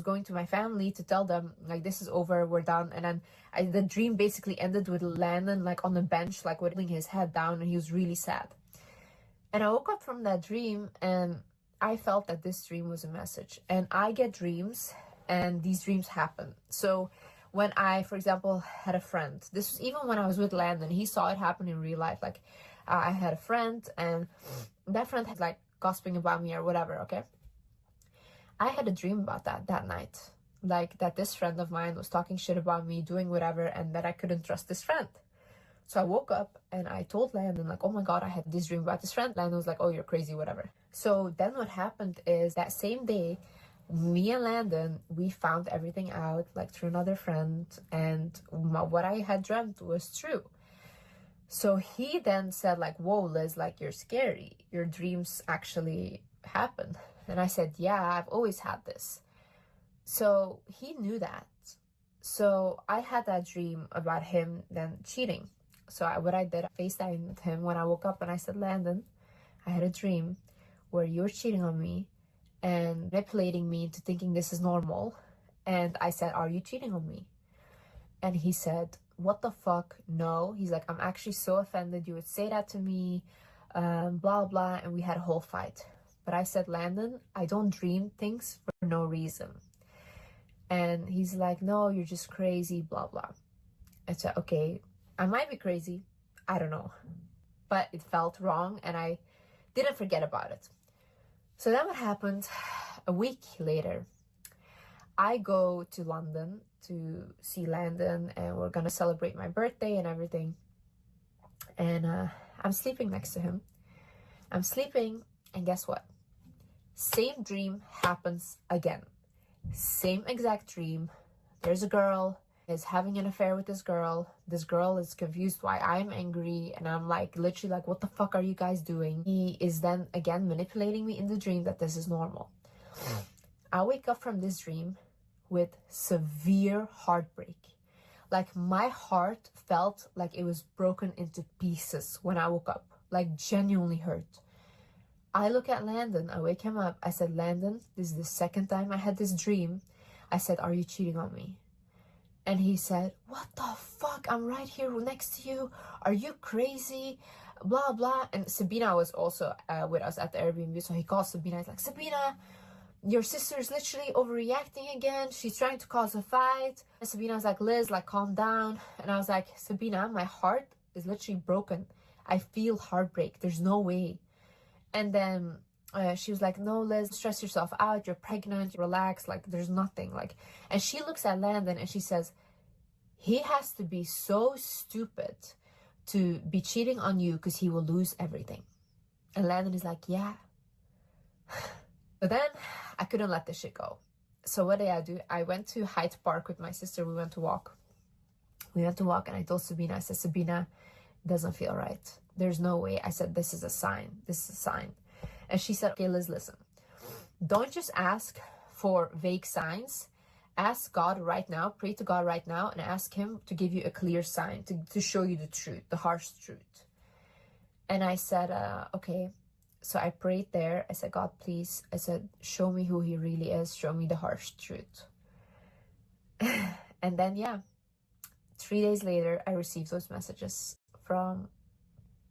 going to my family to tell them like this is over, we're done. And then the dream basically ended with Landon like on the bench, like holding his head down, and he was really sad. And I woke up from that dream and I felt that this dream was a message. And I get dreams and these dreams happen. So when I, for example, had a friend, this was even when I was with Landon, he saw it happen in real life. Like I had a friend and that friend had like gossiping about me or whatever, okay? I had a dream about that night. Like that this friend of mine was talking shit about me, doing whatever, and that I couldn't trust this friend. So I woke up and I told Landon like, oh my God, I had this dream about this friend. Landon was like, oh, you're crazy, whatever. So then what happened is that same day, me and Landon, we found everything out like through another friend, and what I had dreamt was true. So he then said like, whoa, Liz, like you're scary. Your dreams actually happen. And I said, yeah, I've always had this. So he knew that. So I had that dream about him then cheating. So what I did, I FaceTimed him when I woke up and I said, Landon, I had a dream where you were cheating on me and manipulating me into thinking this is normal. And I said, are you cheating on me? And he said, what the fuck? No. He's like, I'm actually so offended you would say that to me, blah, blah. And we had a whole fight. But I said, Landon, I don't dream things for no reason. And he's like, no, you're just crazy, blah, blah. I said, okay, I might be crazy. I don't know. But it felt wrong and I didn't forget about it. So then what happened? A week later, I go to London to see Landon and we're going to celebrate my birthday and everything. And I'm sleeping next to him. I'm sleeping and guess what? Same dream happens again. Same exact dream. There's a girl is having an affair with this girl. This girl is confused why I'm angry, and I'm like literally like, what the fuck are you guys doing? He is then again manipulating me in the dream that this is normal. I wake up from this dream with severe heartbreak. Like my heart felt like it was broken into pieces when I woke up, like genuinely hurt. I look at Landon, I wake him up. I said, Landon, this is the second time I had this dream. I said, are you cheating on me? And he said, what the fuck? I'm right here next to you. Are you crazy? Blah, blah. And Sabina was also with us at the Airbnb. So he calls Sabina. He's like, Sabina, your sister's literally overreacting again. She's trying to cause a fight. And Sabina's like, Liz, like, calm down. And I was like, Sabina, my heart is literally broken. I feel heartbreak. There's no way. And then she was like, no, Liz, stress yourself out. You're pregnant. Relax. Like, there's nothing. Like, and she looks at Landon and she says, he has to be so stupid to be cheating on you because he will lose everything. And Landon is like, yeah. But then I couldn't let this shit go. So what did I do? I went to Hyde Park with my sister. We went to walk. And I told Sabina, I said, Sabina, it doesn't feel right. There's no way. I said, this is a sign. This is a sign. And she said, okay, Liz, listen. Don't just ask for vague signs. Ask God right now, pray to God right now, and ask him to give you a clear sign, to show you the truth, the harsh truth. And I said, okay. So I prayed there. I said, God, please. I said, show me who he really is. Show me the harsh truth. And then, yeah, 3 days later, I received those messages from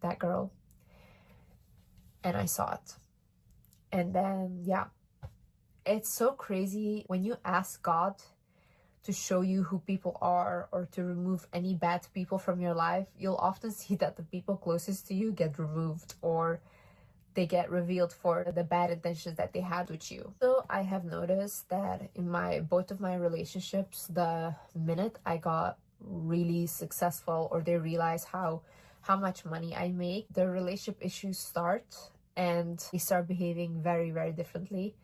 that girl. And I saw it. And then, yeah, it's so crazy when you ask God to show you who people are or to remove any bad people from your life. You'll often see that the people closest to you get removed or they get revealed for the bad intentions that they had with you. So I have noticed that in both of my relationships, the minute I got really successful or they realize how much money I make, the relationship issues start and they start behaving very, very differently.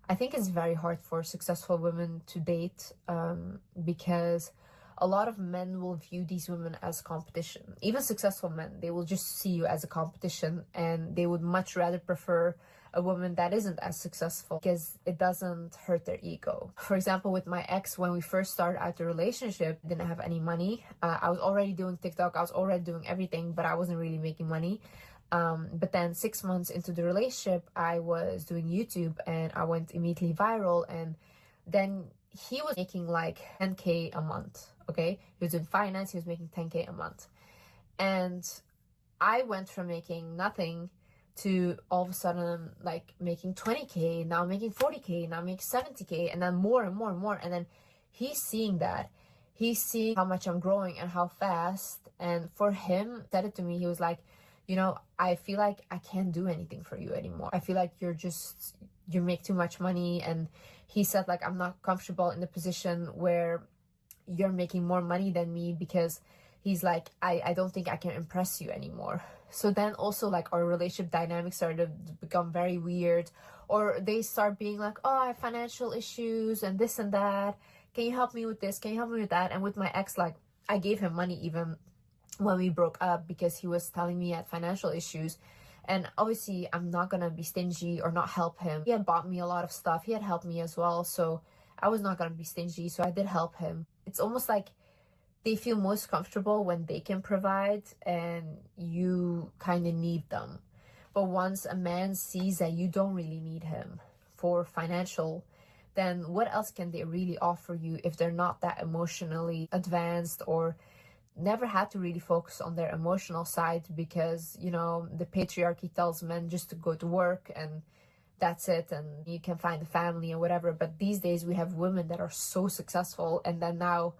I think it's very hard for successful women to date because a lot of men will view these women as competition. Even successful men, they will just see you as a competition and they would much rather prefer a woman that isn't as successful because it doesn't hurt their ego. For example, with my ex, when we first started out the relationship, I didn't have any money. I was already doing TikTok. I was already doing everything, but I wasn't really making money. But then 6 months into the relationship, I was doing YouTube and I went immediately viral and then he was making like 10K a month, okay? He was in finance, he was making 10K a month. And I went from making nothing to all of a sudden like making 20K, now making 40K, now making 70K, and then more and more and more. And then he's seeing that. He's seeing how much I'm growing and how fast. And for him, said it to me, he was like, you know, I feel like I can't do anything for you anymore. I feel like you make too much money. And he said, like, I'm not comfortable in the position where you're making more money than me, because he's like, I don't think I can impress you anymore. So then also like our relationship dynamics started to become very weird, or they start being like, oh, I have financial issues and this and that. Can you help me with this? Can you help me with that? And with my ex, like, I gave him money even when we broke up, because he was telling me he had financial issues. And obviously I'm not gonna be stingy or not help him. He had bought me a lot of stuff. He had helped me as well. So I was not gonna be stingy. So I did help him. It's almost like they feel most comfortable when they can provide and you kind of need them. But once a man sees that you don't really need him for financial, then what else can they really offer you if they're not that emotionally advanced, or never had to really focus on their emotional side, because, you know, the patriarchy tells men just to go to work and that's it, and you can find a family and whatever. But these days we have women that are so successful, and then now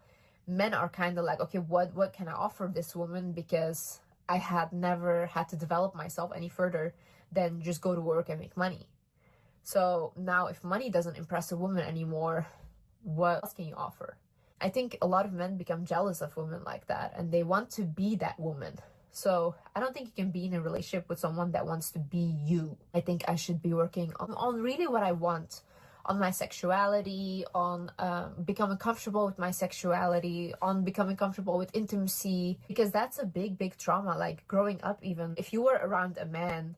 men are kind of like, okay, what can I offer this woman, because I had never had to develop myself any further than just go to work and make money. So now if money doesn't impress a woman anymore, what else can you offer? I think a lot of men become jealous of women like that, and they want to be that woman. So I don't think you can be in a relationship with someone that wants to be you. I think I should be working on really what I want, on my sexuality, on becoming comfortable with my sexuality, on becoming comfortable with intimacy, because that's a big trauma. Like growing up, even if you were around a man,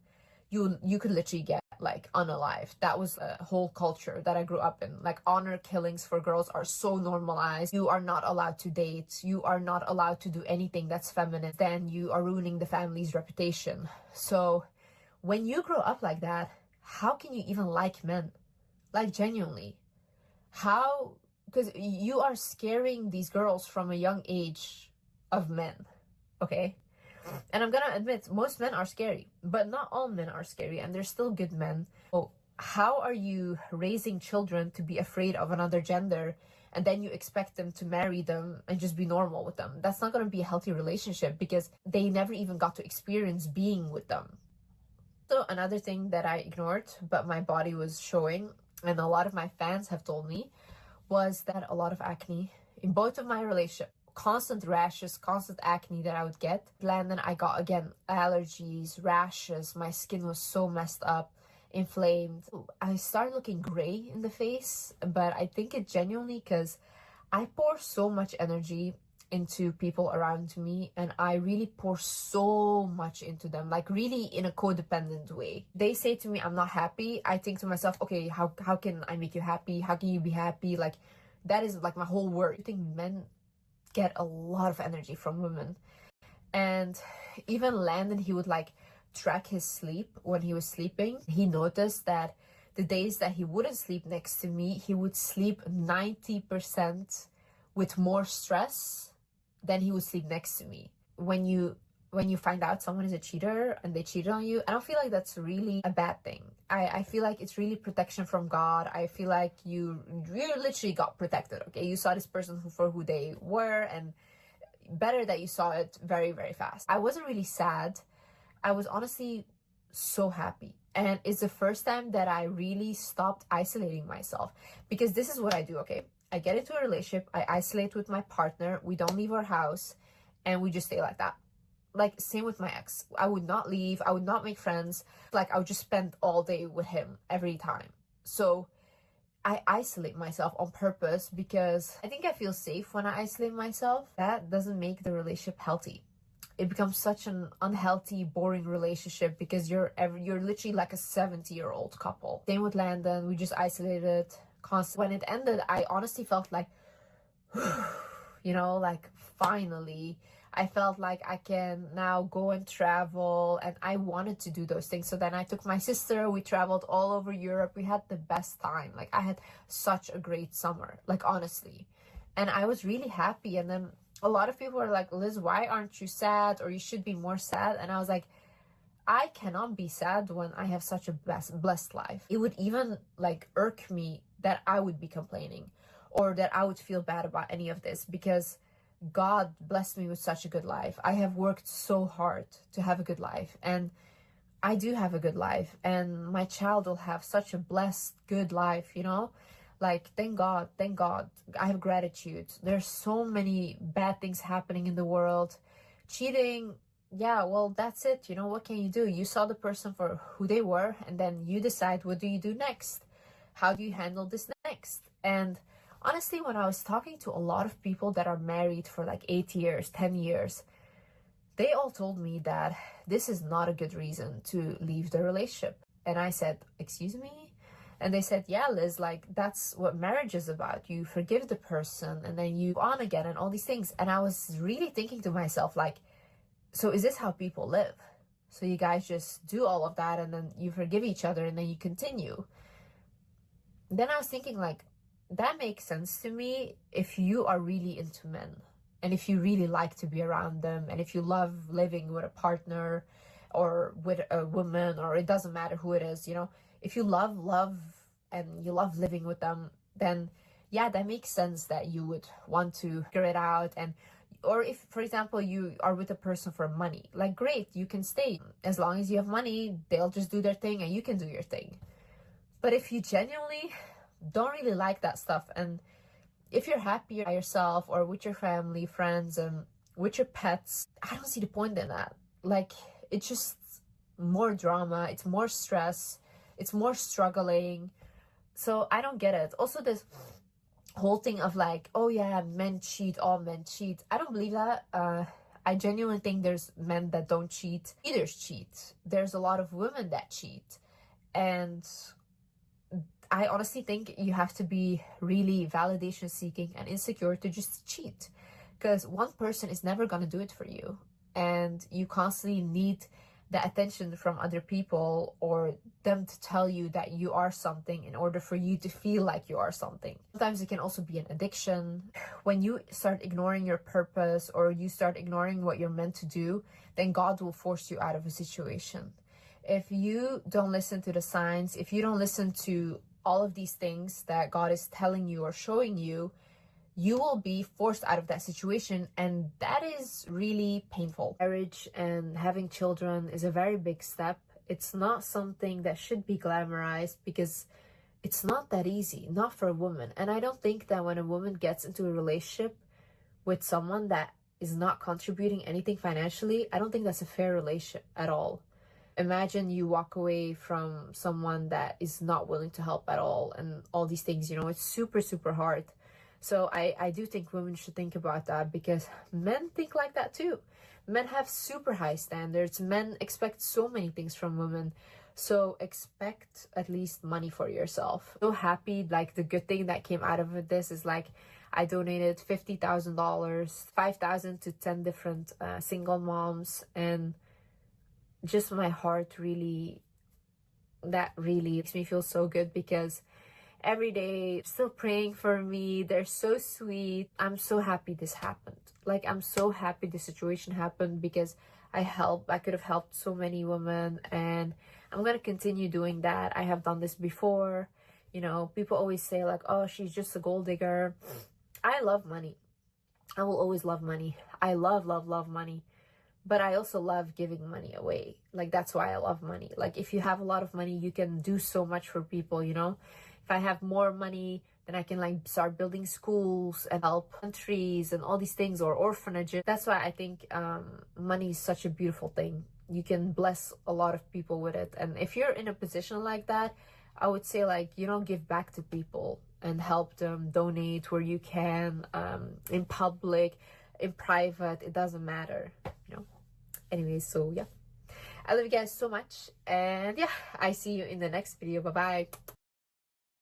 you could literally get like unalived. That was a whole culture that I grew up in. Like honor killings for girls are so normalized. You are not allowed to date. You are not allowed to do anything that's feminine. Then you are ruining the family's reputation. So when you grow up like that, how can you even like men? Like genuinely, how? Because you are scaring these girls from a young age of men, okay? And I'm gonna admit, most men are scary, but not all men are scary, and there's still good men. Oh, how are you raising children to be afraid of another gender, and then you expect them to marry them and just be normal with them? That's not gonna be a healthy relationship, because they never even got to experience being with them. So another thing that I ignored, but my body was showing, and a lot of my fans have told me, was that a lot of acne in both of my relationships. Constant rashes, constant acne that I would get. And then I got, again, allergies, rashes. My skin was so messed up, inflamed. I started looking gray in the face, but I think it genuinely because I pour so much energy into people around me, and I really pour so much into them, like really in a codependent way. They say to me, I'm not happy. I think to myself, okay, how can I make you happy? How can you be happy? Like that is like my whole world. I think men get a lot of energy from women. And even Landon, he would like track his sleep when he was sleeping. He noticed that the days that he wouldn't sleep next to me, he would sleep 90% with more stress than he would sleep next to me. When you find out someone is a cheater and they cheated on you, I don't feel like that's really a bad thing. I feel like it's really protection from God. I feel like you literally got protected, okay? You saw this person for who they were, and better that you saw it very, very fast. I wasn't really sad. I was honestly so happy. And it's the first time that I really stopped isolating myself, because this is what I do, okay? I get into a relationship, I isolate with my partner, we don't leave our house, and we just stay like that. Like, same with my ex. I would not leave, I would not make friends. Like, I would just spend all day with him every time. So I isolate myself on purpose because I think I feel safe when I isolate myself. That doesn't make the relationship healthy. It becomes such an unhealthy, boring relationship because you're literally like a 70-year-old couple. Same with Landon, we just isolated constantly. When it ended, I honestly felt like, you know, like finally I felt like I can now go and travel, and I wanted to do those things. So then I took my sister, we traveled all over Europe. We had the best time. Like, I had such a great summer, like, honestly. And I was really happy. And then a lot of people were like, Liz, why aren't you sad? Or you should be more sad. And I was like, I cannot be sad when I have such a blessed life. It would even like irk me that I would be complaining or that I would feel bad about any of this, because God blessed me with such a good life. I have worked so hard to have a good life, and I do have a good life, and my child will have such a blessed, good life, you know? Like, thank God, thank God. I have gratitude. There's so many bad things happening in the world. Cheating, yeah, well, that's it. You know, what can you do? You saw the person for who they were, and then you decide, what do you do next? How do you handle this next? And honestly, when I was talking to a lot of people that are married for like 8 years, 10 years, they all told me that this is not a good reason to leave the relationship. And I said, excuse me? And they said, yeah, Liz, like, that's what marriage is about. You forgive the person and then you go on again and all these things. And I was really thinking to myself, like, so is this how people live? So you guys just do all of that and then you forgive each other and then you continue. Then I was thinking, like, that makes sense to me if you are really into men and if you really like to be around them and if you love living with a partner or with a woman, or it doesn't matter who it is, you know, if you love and you love living with them, then yeah, that makes sense that you would want to figure it out. And or if, for example, you are with a person for money, like, great, you can stay. As long as you have money, they'll just do their thing and you can do your thing. But if you genuinely don't really like that stuff, and if you're happy by yourself or with your family, friends, and with your pets, I don't see the point in that. Like, it's just more drama, it's more stress, it's more struggling. So I don't get it. Also, this whole thing of like, oh yeah, men cheat, all men cheat. I don't believe that. I genuinely think there's men that don't cheat. Leaders cheat. There's a lot of women that cheat. And I honestly think you have to be really validation seeking and insecure to just cheat, because one person is never going to do it for you, and you constantly need the attention from other people or them to tell you that you are something in order for you to feel like you are something. Sometimes it can also be an addiction. When you start ignoring your purpose or you start ignoring what you're meant to do, then God will force you out of a situation. If you don't listen to the signs, if you don't listen to all of these things that God is telling you or showing you, you will be forced out of that situation, and that is really painful. Marriage and having children is a very big step. It's not something that should be glamorized because it's not that easy, not for a woman. And I don't think that when a woman gets into a relationship with someone that is not contributing anything financially, I don't think that's a fair relationship at all. Imagine you walk away from someone that is not willing to help at all and all these things, you know, it's super, super hard. So I do think women should think about that, because men think like that too. Men have super high standards. Men expect so many things from women. So expect at least money for yourself. So happy, like, the good thing that came out of this is like, I donated $50,000, $5,000 to 10 different single moms, and just my heart really, that really makes me feel so good, because every day still praying for me. They're so sweet. I'm so happy this happened. Like, I'm so happy the situation happened, because I could have helped so many women, and I'm gonna continue doing that. I have done this before. You know, people always say like, oh, she's just a gold digger. I love money. I will always love money. I love money. But I also love giving money away. Like, that's why I love money. Like, if you have a lot of money, you can do so much for people, you know? If I have more money, then I can like start building schools and help countries and all these things, or orphanages. That's why I think money is such a beautiful thing. You can bless a lot of people with it. And if you're in a position like that, I would say, like, you know, give back to people and help them, donate where you can, in public, in private, it doesn't matter, you know. Anyways, so yeah, I love you guys so much, and yeah, I see you in the next video. Bye bye.